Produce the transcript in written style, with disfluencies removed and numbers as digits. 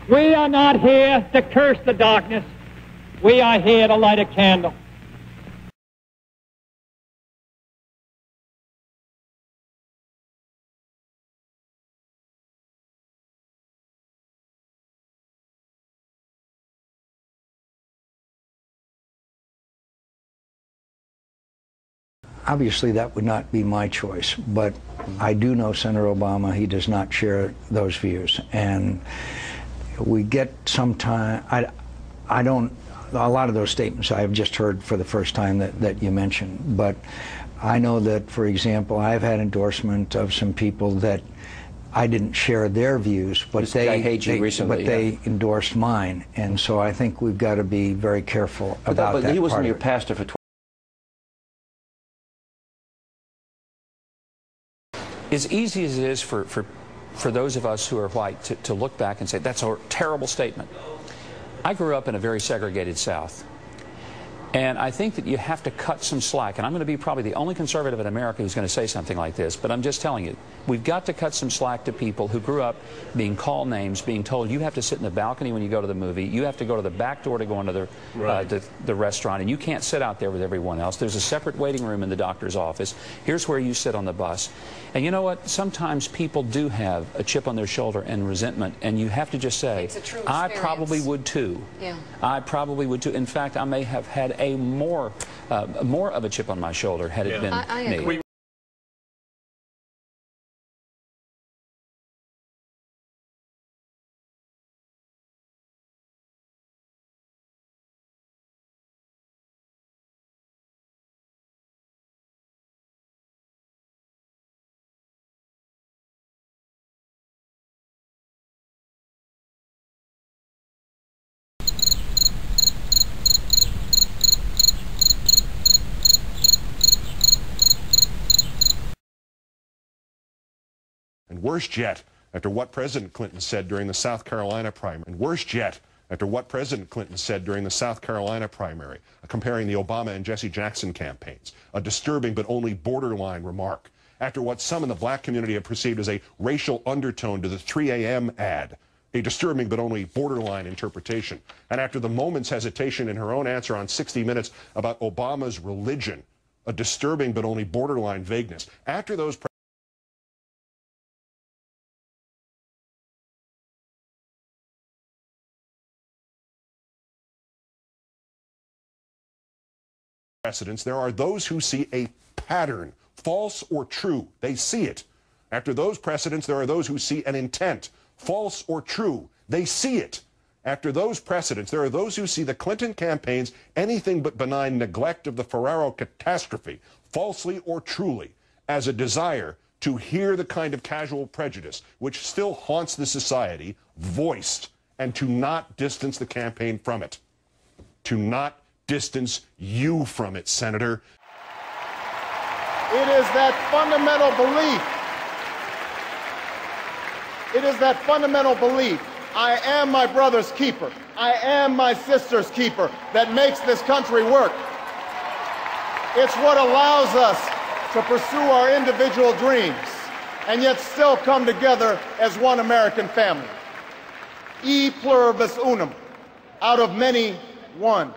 We are not here to curse the darkness. We are here to light a candle. Obviously, that would not be my choice, but I do know Senator Obama. He does not share those views, and we get sometime. I don't. A lot of those statements I have just heard for the first time that you mentioned, but I know that, for example, I've had endorsement of some people that I didn't share their views, but they endorsed mine, and so I think we've got to be very careful about that. But he wasn't your pastor for 20 As easy as it is for those of us who are white to look back and say, that's a terrible statement. I grew up in a very segregated South. And I think that you have to cut some slack. And I'm going to be probably the only conservative in America who's going to say something like this. But I'm just telling you, we've got to cut some slack to people who grew up being called names, being told you have to sit in the balcony when you go to the movie. You have to go to the back door to go into the restaurant. And you can't sit out there with everyone else. There's a separate waiting room in the doctor's office. Here's where you sit on the bus. And you know what? Sometimes people do have a chip on their shoulder and resentment. And you have to just say, I probably would too. Yeah. I probably would too. In fact, I may have had a more of a chip on my shoulder had it been me. And worse yet, after what President Clinton said during the South Carolina primary. And worse yet, after what President Clinton said during the South Carolina primary, comparing the Obama and Jesse Jackson campaigns, a disturbing but only borderline remark. After what some in the black community have perceived as a racial undertone to the 3 a.m. ad, a disturbing but only borderline interpretation. And after the moment's hesitation in her own answer on 60 Minutes about Obama's religion, a disturbing but only borderline vagueness. After those precedents, there are those who see a pattern, false or true. They see it. After those precedents, there are those who see an intent, false or true. They see it. After those precedents, there are those who see the Clinton campaign's anything but benign neglect of the Ferraro catastrophe, falsely or truly, as a desire to hear the kind of casual prejudice which still haunts the society, voiced, and to not distance the campaign from it. To not distance you from it, Senator. It is that fundamental belief. It is that fundamental belief. I am my brother's keeper. I am my sister's keeper that makes this country work. It's what allows us to pursue our individual dreams and yet still come together as one American family. E pluribus unum, out of many, one.